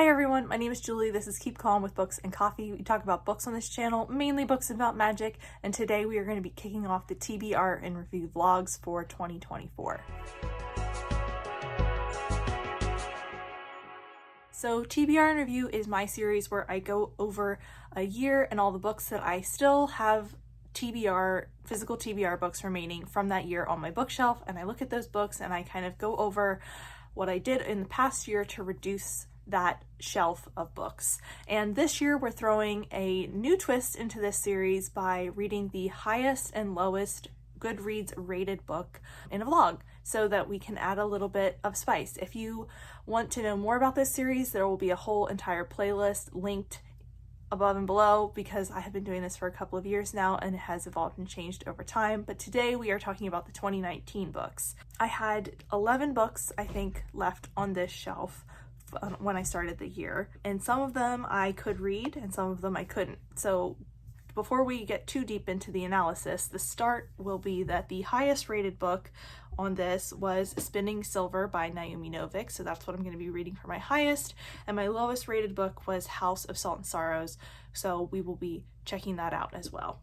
Hi everyone, my name is Julie. This is Keep Calm with Books and Coffee. We talk about books on this channel, mainly books about magic, and today we are going to be kicking off the TBR and review vlogs for 2024. So TBR and Review is my series where I go over a year and all the books that I still have TBR, physical TBR books remaining from that year on my bookshelf, and I look at those books and I kind of go over what I did in the past year to reduce that shelf of books. And this year we're throwing a new twist into this series by reading the highest and lowest Goodreads rated book in a vlog so that we can add a little bit of spice. If you want to know more about this series, there will be a whole entire playlist linked above and below because I have been doing this for a couple of years now and it has evolved and changed over time. But today we are talking about the 2019 books. I had 11 books, I think, left on this shelf when I started the year, and some of them I could read and some of them I couldn't. So before we get too deep into the analysis, the start will be that the highest rated book on this was Spinning Silver by Naomi Novik, so that's what I'm going to be reading for my highest, and my lowest rated book was House of Salt and Sorrows, so we will be checking that out as well.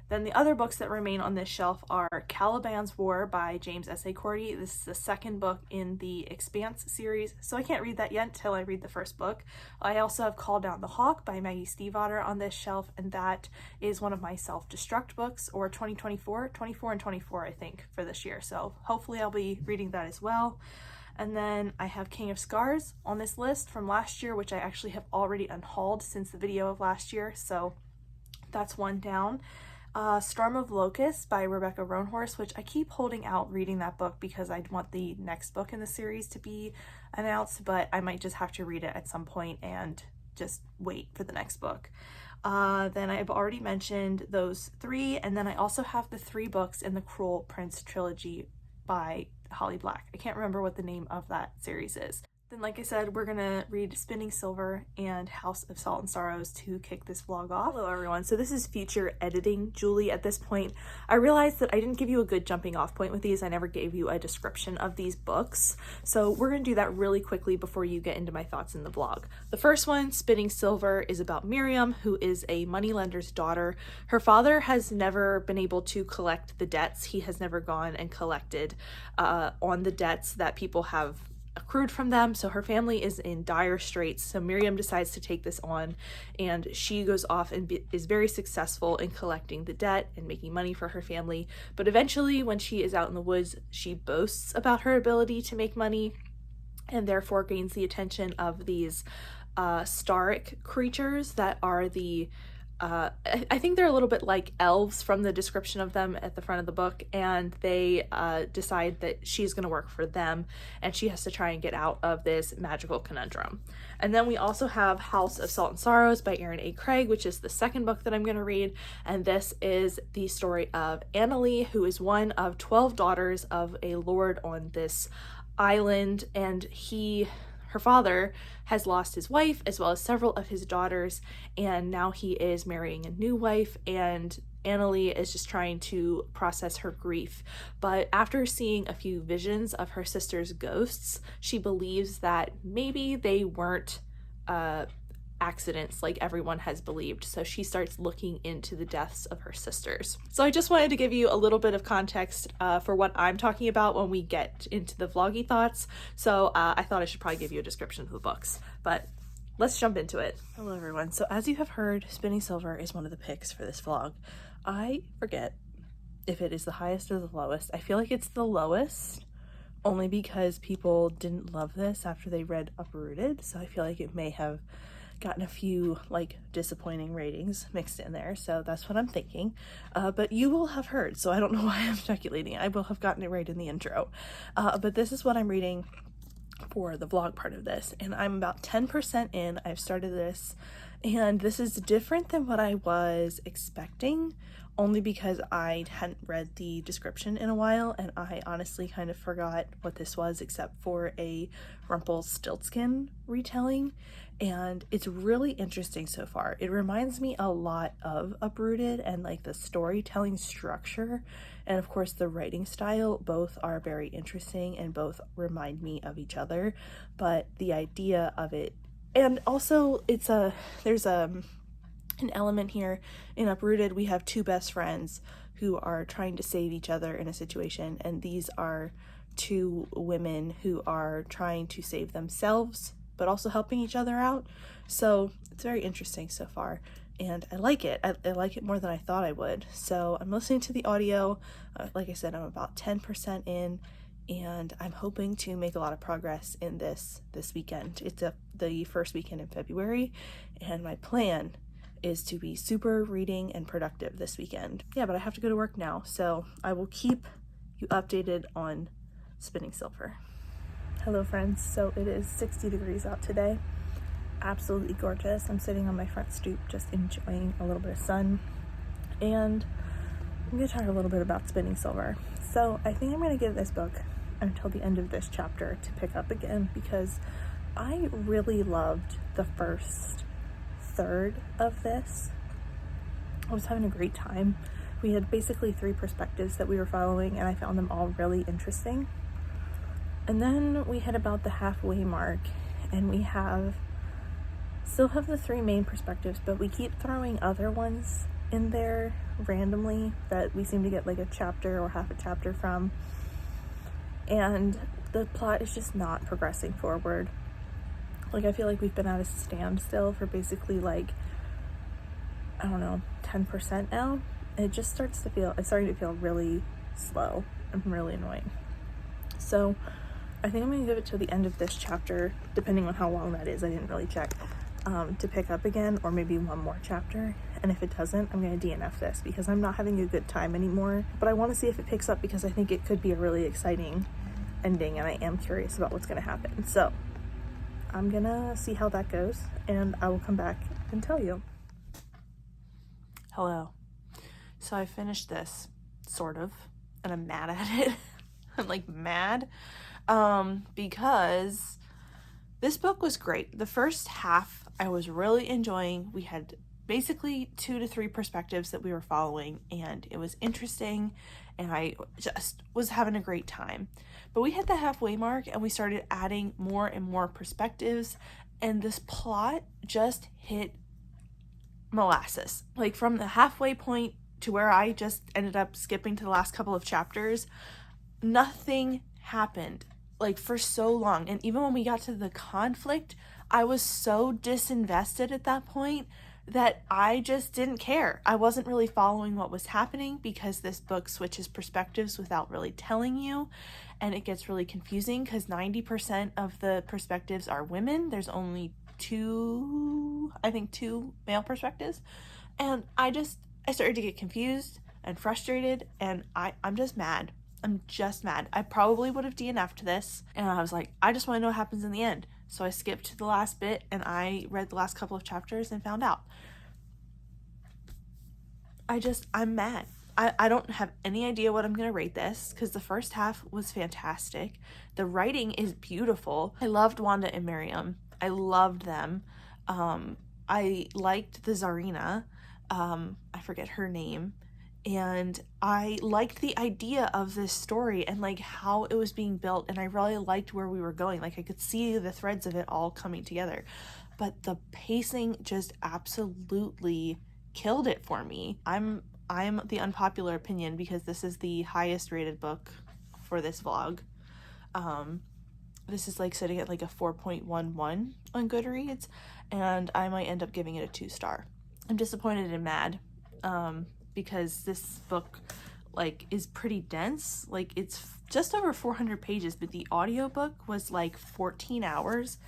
Then the other books that remain on this shelf are Caliban's War by James S.A. Cordy. This is the second book in the Expanse series, so I can't read that yet until I read the first book. I also have Call Down the Hawk by Maggie Stiefvater on this shelf, and that is one of my self-destruct books, or 24 and 24, I think, for this year. So hopefully I'll be reading that as well. And then I have King of Scars on this list from last year, which I actually have already unhauled since the video of last year, so that's one down. Storm of Locusts by Rebecca Roanhorse, which I keep holding out reading that book because I want the next book in the series to be announced, but I might just have to read it at some point and just wait for the next book. Then I've already mentioned those three, and then I also have the three books in the Cruel Prince trilogy by Holly Black. I can't remember what the name of that series is. Then, like I said, we're gonna read Spinning Silver and House of Salt and Sorrows to kick this vlog off. Hello everyone, so this is future editing Julie at this point. I realized that I didn't give you a good jumping off point with these. I never gave you a description of these books. So we're gonna do that really quickly before you get into my thoughts in the vlog. The first one, Spinning Silver, is about Miriam, who is a moneylender's daughter. Her father has never been able to collect the debts. He has never gone and collected on the debts that people have accrued from them, so her family is in dire straits. So Miriam decides to take this on, and she goes off and is very successful in collecting the debt and making money for her family. But eventually, when she is out in the woods, she boasts about her ability to make money and therefore gains the attention of these Staric creatures that are the I think they're a little bit like elves from the description of them at the front of the book, and they decide that she's going to work for them and she has to try and get out of this magical conundrum. And then we also have House of Salt and Sorrows by Erin A. Craig, which is the second book that I'm going to read, and this is the story of Annalee, who is one of 12 daughters of a lord on this island, and her father has lost his wife as well as several of his daughters, and now he is marrying a new wife, and Annalee is just trying to process her grief. But after seeing a few visions of her sister's ghosts, she believes that maybe they weren't accidents like everyone has believed, so she starts looking into the deaths of her sisters. So I just wanted to give you a little bit of context for what I'm talking about when we get into the vloggy thoughts, so I thought I should probably give you a description of the books, but let's jump into it. Hello everyone, so as you have heard, Spinning Silver is one of the picks for this vlog. I forget if it is the highest or the lowest. I feel like it's the lowest, only because people didn't love this after they read Uprooted, so I feel like it may have gotten a few like disappointing ratings mixed in there, so that's what I'm thinking. But you will have heard, so I don't know why I'm speculating. I will have gotten it right in the intro. But this is what I'm reading for the vlog part of this, and I'm about 10% in. I've started this, and this is different than what I was expecting, only because I hadn't read the description in a while, and I honestly kind of forgot what this was except for a Rumpelstiltskin retelling, and it's really interesting so far. It reminds me a lot of Uprooted, and like the storytelling structure and of course the writing style, both are very interesting and both remind me of each other, but the idea of it And also there's an element here in Uprooted. We have two best friends who are trying to save each other in a situation, and these are two women who are trying to save themselves but also helping each other out. So it's very interesting so far, and I like it. I like it more than I thought I would. So I'm listening to the audio. Like I said, I'm about 10% in, and I'm hoping to make a lot of progress in this weekend. It's the first weekend in February, and my plan is to be super reading and productive this weekend. Yeah, but I have to go to work now, so I will keep you updated on Spinning Silver. Hello friends, so it is 60 degrees out today. Absolutely gorgeous. I'm sitting on my front stoop just enjoying a little bit of sun, and I'm going to talk a little bit about Spinning Silver. So I think I'm going to give this book until the end of this chapter to pick up again, because I really loved the first third of this. I was having a great time. We had basically 3 perspectives that we were following, and I found them all really interesting. And then we hit about the halfway mark, and we still have the 3 main perspectives, but we keep throwing other ones in there randomly that we seem to get like a chapter or half a chapter from, and the plot is just not progressing forward. Like, I feel like we've been at a standstill for basically, like, I don't know, 10% now. And it just it's starting to feel really slow and really annoying. So I think I'm going to give it to the end of this chapter, depending on how long that is. I didn't really check, to pick up again, or maybe one more chapter. And if it doesn't, I'm going to DNF this, because I'm not having a good time anymore. But I want to see if it picks up, because I think it could be a really exciting ending, and I am curious about what's going to happen. So I'm gonna see how that goes, and I will come back and tell you. Hello. So I finished this, sort of, and I'm mad at it. I'm like mad, because this book was great. The first half I was really enjoying. We had basically 2 to 3 perspectives that we were following, and it was interesting, and I just was having a great time. But we hit the halfway mark, and we started adding more and more perspectives, and this plot just hit molasses. Like, from the halfway point to where I just ended up skipping to the last couple of chapters, nothing happened, like, for so long. And even when we got to the conflict, I was so disinvested at that point that I just didn't care. I wasn't really following what was happening, because this book switches perspectives without really telling you, and it gets really confusing because 90% of the perspectives are women. There's only 2 male perspectives, and I started to get confused and frustrated, and I'm just mad. I'm just mad. I probably would have DNF'd this, and I was like, I just want to know what happens in the end. So I skipped to the last bit, and I read the last couple of chapters and found out. I'm mad. I don't have any idea what I'm going to rate this, because the first half was fantastic. The writing is beautiful. I loved Wanda and Miriam. I loved them. I liked the Tsarina. I forget her name. And I liked the idea of this story and like how it was being built, and I really liked where we were going. Like, I could see the threads of it all coming together, but the pacing just absolutely killed it for me. I'm the unpopular opinion, because this is the highest rated book for this vlog. This is like sitting at like a 4.11 on Goodreads, and I might end up giving it a 2-star. I'm disappointed and mad, because this book like is pretty dense. Like, it's just over 400 pages, but the audiobook was like 14 hours.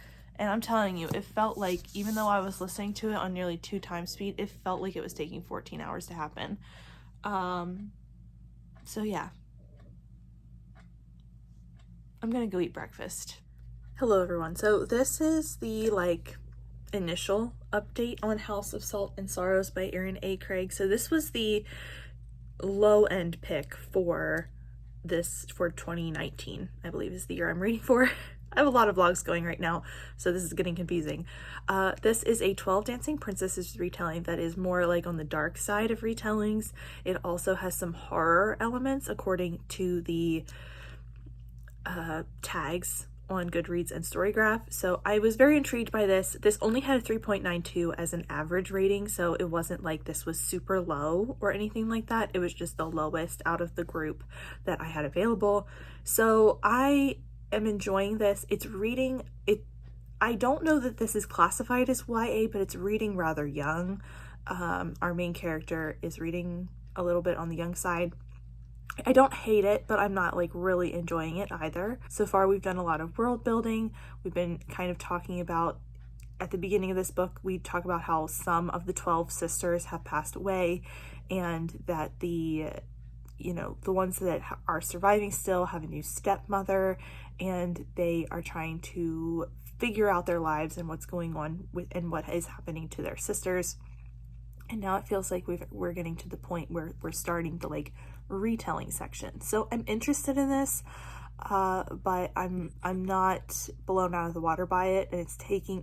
And I'm telling you, it felt like, even though I was listening to it on nearly 2 times speed, it felt like it was taking 14 hours to happen. So yeah. I'm gonna go eat breakfast. Hello everyone. So this is the like initial update on House of Salt and Sorrows by Erin A. Craig. So this was the low end pick for 2019, I believe is the year I'm reading for. I have a lot of vlogs going right now, so this is getting confusing. This is a 12 Dancing Princesses retelling that is more like on the dark side of retellings. It also has some horror elements according to the tags on Goodreads and Storygraph. So I was very intrigued by this. This only had a 3.92 as an average rating, so it wasn't like this was super low or anything like that. It was just the lowest out of the group that I had available. So I am enjoying this. I don't know that this is classified as YA, but it's reading rather young. Our main character is reading a little bit on the young side. I don't hate it, but I'm not like really enjoying it either. So far, we've done a lot of world building. We've been kind of talking about, at the beginning of this book, we talk about how some of the 12 sisters have passed away, and that the ones that are surviving still have a new stepmother, and they are trying to figure out their lives and what's going on and what is happening to their sisters. And now it feels like we're getting to the point where we're starting the like retelling section. So I'm interested in this, but I'm not blown out of the water by it. And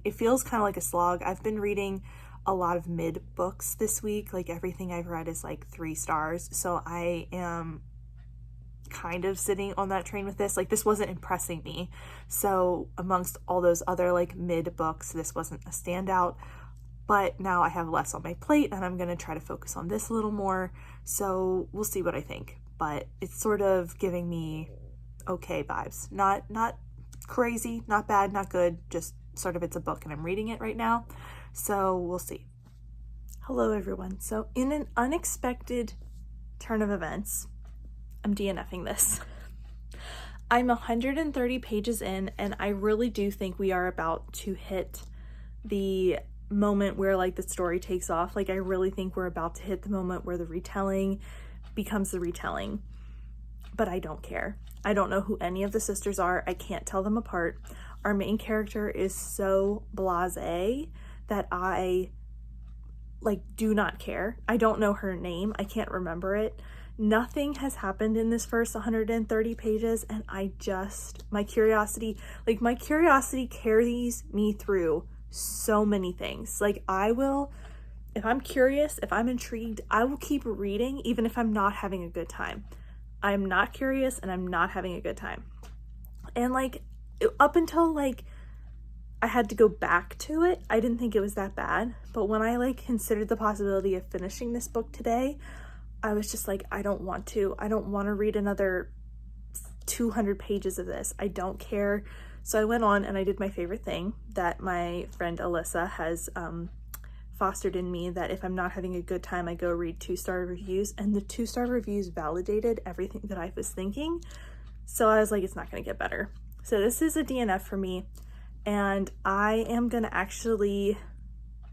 it feels kind of like a slog. I've been reading a lot of mid books this week. Like everything I've read is like 3 stars. So I am kind of sitting on that train with this. Like this wasn't impressing me. So amongst all those other like mid books, this wasn't a standout. But now I have less on my plate and I'm going to try to focus on this a little more. So we'll see what I think. But it's sort of giving me okay vibes. Not crazy, not bad, not good. Just sort of it's a book and I'm reading it right now. So we'll see. Hello everyone. So in an unexpected turn of events, I'm DNFing this. I'm 130 pages in and I really do think we are about to hit the moment where like the story takes off. Like I really think we're about to hit the moment where the retelling becomes the retelling, but I don't care. I don't know who any of the sisters are. I can't tell them apart. Our main character is so blasé that I like do not care. I don't know her name. I can't remember it. Nothing has happened in this first 130 pages and my curiosity carries me through so many things. Like if I'm curious, if I'm intrigued, I will keep reading even if I'm not having a good time. I'm not curious and I'm not having a good time. And like up until like I had to go back to it, I didn't think it was that bad. But when I like considered the possibility of finishing this book today, I was just like, I don't want to read another 200 pages of this. I don't care. So I went on and I did my favorite thing that my friend Alyssa has fostered in me, that if I'm not having a good time, I go read 2-star reviews, and the 2-star reviews validated everything that I was thinking. So I was like, it's not going to get better. So this is a DNF for me, and I am going to actually,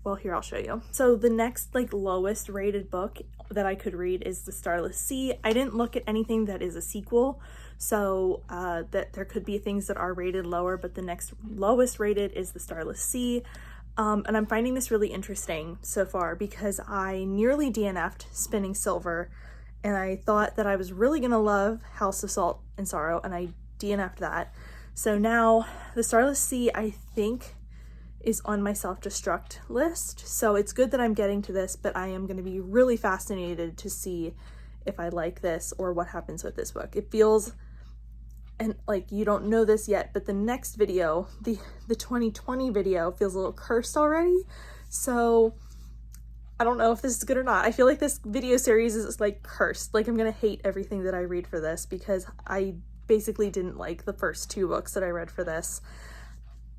well, here, I'll show you. So the next like lowest rated book that I could read is The Starless Sea. I didn't look at anything that is a sequel, so that there could be things that are rated lower, but the next lowest rated is The Starless Sea. And I'm finding this really interesting so far because I nearly DNF'd Spinning Silver, and I thought that I was really gonna love House of Salt and Sorrow, and I DNF'd that. So now The Starless Sea, I think, is on my self-destruct list. So it's good that I'm getting to this, but I am going to be really fascinated to see if I like this or what happens with this book. It feels, and like you don't know this yet, but the next video, the 2020 video, feels a little cursed already. So I don't know if this is good or not. I feel like this video series is like cursed. Like I'm going to hate everything that I read for this because I basically didn't like the first 2 books that I read for this.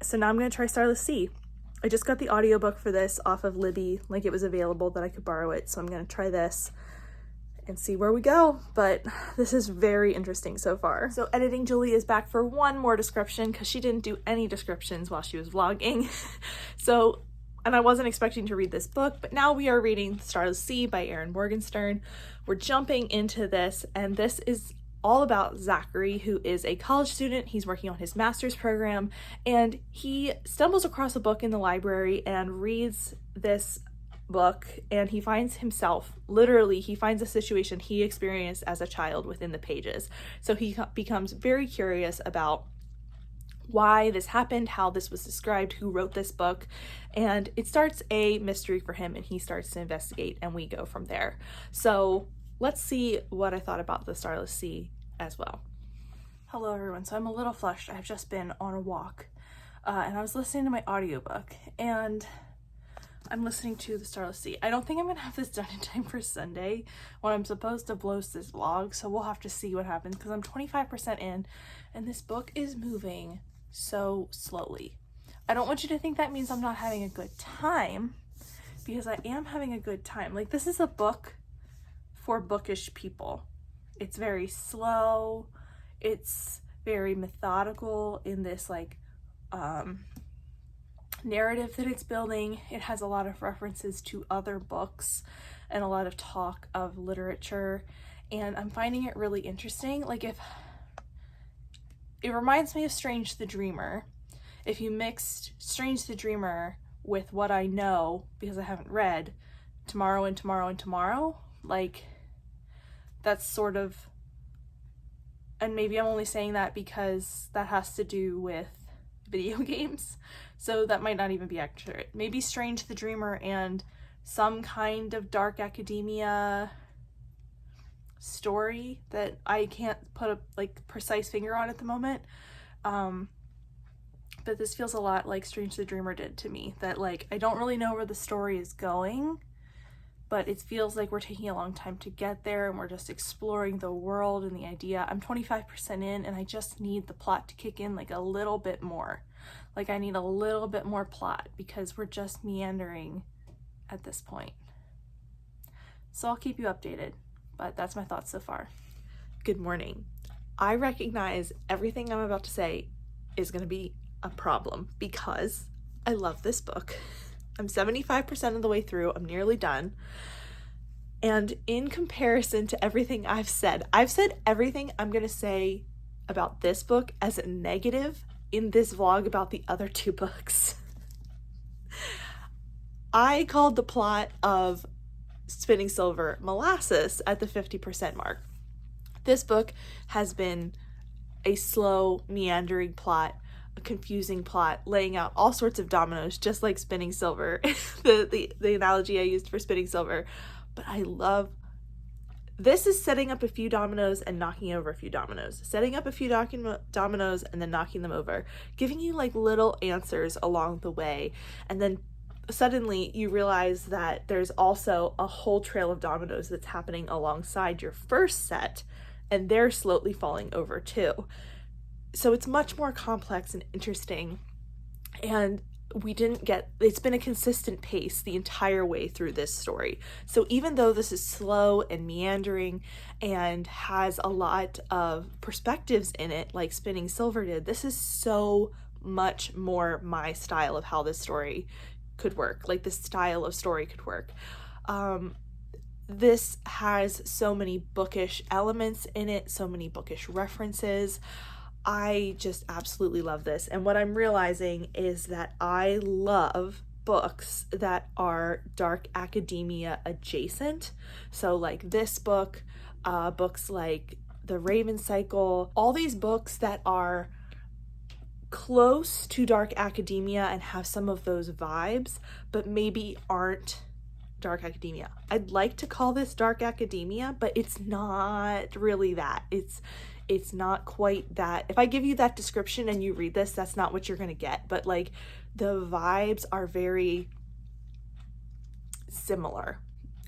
So now I'm going to try Starless Sea. I just got the audiobook for this off of Libby, like it was available that I could borrow it. So I'm going to try this and see where we go. But this is very interesting so far. So Editing Julie is back for one more description because she didn't do any descriptions while she was vlogging. And I wasn't expecting to read this book, but now we are reading Starless Sea by Erin Morgenstern. We're jumping into this, and this is all about Zachary, who is a college student. He's working on his master's program, and he stumbles across a book in the library and reads this book, and he finds himself, literally, he finds a situation he experienced as a child within the pages. So he becomes very curious about why this happened, how this was described, who wrote this book, and it starts a mystery for him, and he starts to investigate, and we go from there. So let's see what I thought about The Starless Sea as well. Hello everyone, so I'm a little flushed. I've just been on a walk and I was listening to my audiobook and I'm listening to The Starless Sea. I don't think I'm gonna have this done in time for Sunday when I'm supposed to post this vlog, so we'll have to see what happens because I'm 25% in and this book is moving so slowly. I don't want you to think that means I'm not having a good time, because I am having a good time. Like, this is a book for bookish people. It's very slow. It's very methodical in this like narrative that it's building. It has a lot of references to other books and a lot of talk of literature, and I'm finding it really interesting. Like, if it reminds me of Strange the Dreamer, if you mixed Strange the Dreamer with what I know, because I haven't read Tomorrow and Tomorrow and Tomorrow, like, that's sort of, and maybe I'm only saying that because that has to do with video games, so that might not even be accurate. Maybe Strange the Dreamer and some kind of dark academia story that I can't put a like precise finger on at the moment. But this feels a lot like Strange the Dreamer did to me, that like I don't really know where the story is going, but it feels like we're taking a long time to get there and we're just exploring the world and the idea. I'm 25% in and I just need the plot to kick in like a little bit more. Like, I need a little bit more plot because we're just meandering at this point. So I'll keep you updated, but that's my thoughts so far. Good morning. I recognize everything I'm about to say is going to be a problem because I love this book. I'm 75% of the way through. I'm nearly done. And in comparison to everything I've said everything I'm going to say about this book as a negative in this vlog about the other two books. I called the plot of Spinning Silver molasses at the 50% mark. This book has been a slow, meandering plot, a confusing plot, laying out all sorts of dominoes, just like Spinning Silver, the analogy I used for Spinning Silver. But I love, this is setting up a few dominoes and knocking over a few dominoes, setting up a few dominoes and then knocking them over, giving you like little answers along the way. And then suddenly you realize that there's also a whole trail of dominoes that's happening alongside your first set, and they're slowly falling over too. So it's much more complex and interesting, and it's been a consistent pace the entire way through this story. So even though this is slow and meandering and has a lot of perspectives in it, like Spinning Silver did, this is so much more my style of how this story could work, like this style of story could work. This has so many bookish elements in it, so many bookish references. I just absolutely love this. And what I'm realizing is that I love books that are dark academia adjacent. So like this book, books like The Raven Cycle, all these books that are close to dark academia and have some of those vibes, but maybe aren't dark academia. I'd like to call this dark academia, but it's not really that. It's not quite that. If I give you that description and you read this, that's not what you're going to get. But like the vibes are very similar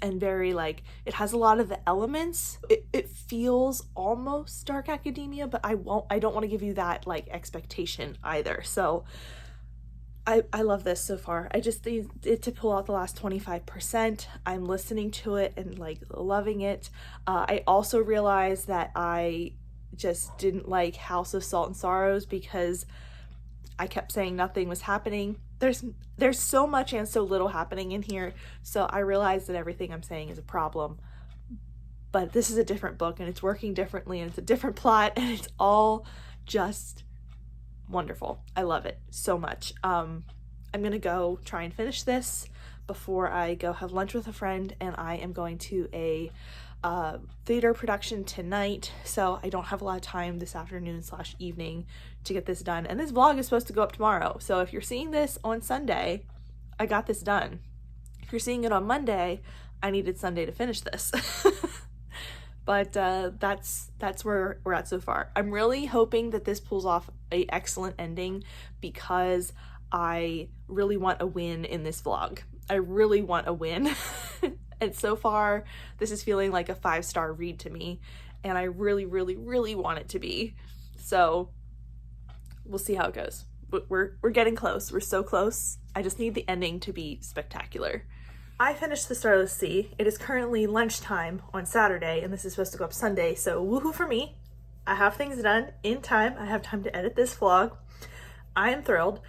and very like, it has a lot of the elements. It feels almost dark academia, but I don't want to give you that like expectation either. So I love this so far. I just need it to pull out the last 25%. I'm listening to it and like loving it. I also realized that I just didn't like House of Salt and Sorrows because I kept saying nothing was happening. There's so much and so little happening in here, so I realized that everything I'm saying is a problem. But this is a different book and it's working differently and it's a different plot and it's all just wonderful. I love it so much. I'm gonna go try and finish this before I go have lunch with a friend, and I am going to a theater production tonight, so I don't have a lot of time this afternoon / evening to get this done. And this vlog is supposed to go up tomorrow, so if you're seeing this on Sunday, I got this done. If you're seeing it on Monday, I needed Sunday to finish this. But that's where we're at so far. I'm really hoping that this pulls off a excellent ending because I really want a win in this vlog. I really want a win. And so far, this is feeling like a 5-star read to me, and I really, really, really want it to be. So we'll see how it goes. But we're getting close. We're so close. I just need the ending to be spectacular. I finished The Starless Sea. It is currently lunchtime on Saturday, and this is supposed to go up Sunday, so woohoo for me. I have things done in time. I have time to edit this vlog. I am thrilled.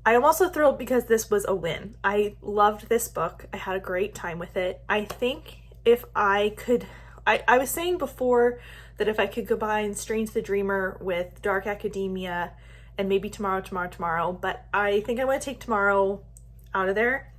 I am also thrilled because this was a win. I loved this book. I had a great time with it. I think if I could, I was saying before that if I could combine Strange the Dreamer with Dark Academia and maybe Tomorrow, but I think I'm going to take Tomorrow out of there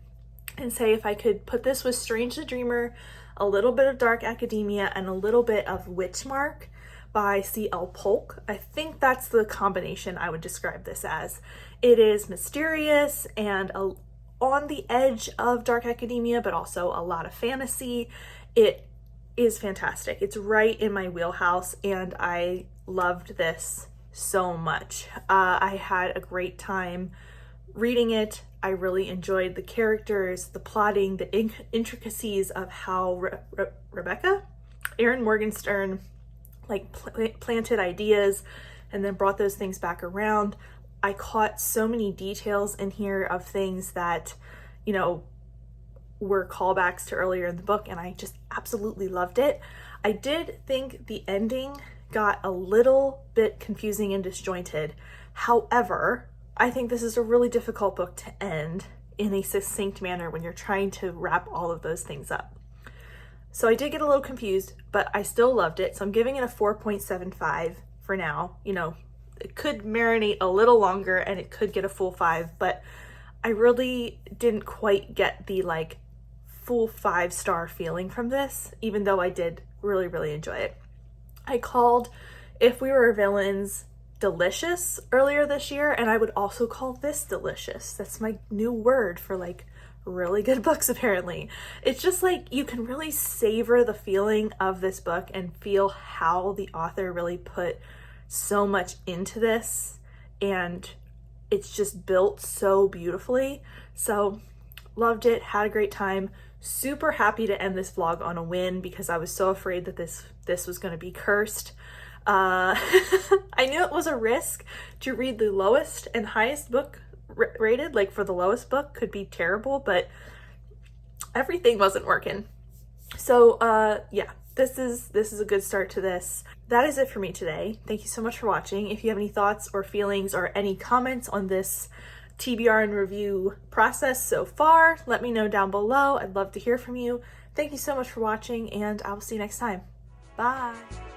and say if I could put this with Strange the Dreamer, a little bit of Dark Academia, and a little bit of Witchmark by C.L. Polk. I think that's the combination I would describe this as. It is mysterious and on the edge of Dark Academia, but also a lot of fantasy. It is fantastic. It's right in my wheelhouse, and I loved this so much. I had a great time reading it. I really enjoyed the characters, the plotting, the intricacies of how Erin Morgenstern like planted ideas and then brought those things back around. I caught so many details in here of things that, you know, were callbacks to earlier in the book, and I just absolutely loved it. I did think the ending got a little bit confusing and disjointed. However, I think this is a really difficult book to end in a succinct manner when you're trying to wrap all of those things up. So I did get a little confused, but I still loved it. So I'm giving it a 4.75 for now. You know, it could marinate a little longer and it could get a full 5, but I really didn't quite get the like full 5-star feeling from this, even though I did really, really enjoy it. I called If We Were Villains delicious earlier this year, and I would also call this delicious. That's my new word for like really good books, apparently. It's just like you can really savor the feeling of this book and feel how the author really put so much into this, and it's just built so beautifully. So loved it, had a great time. Super happy to end this vlog on a win because I was so afraid that this was going to be cursed. I knew it was a risk to read the lowest and highest book rated, like for the lowest book could be terrible, but everything wasn't working. So yeah, this is a good start to this. That is it for me today. Thank you so much for watching. If you have any thoughts or feelings or any comments on this TBR and review process so far, let me know down below. I'd love to hear from you. Thank you so much for watching, and I will see you next time. Bye.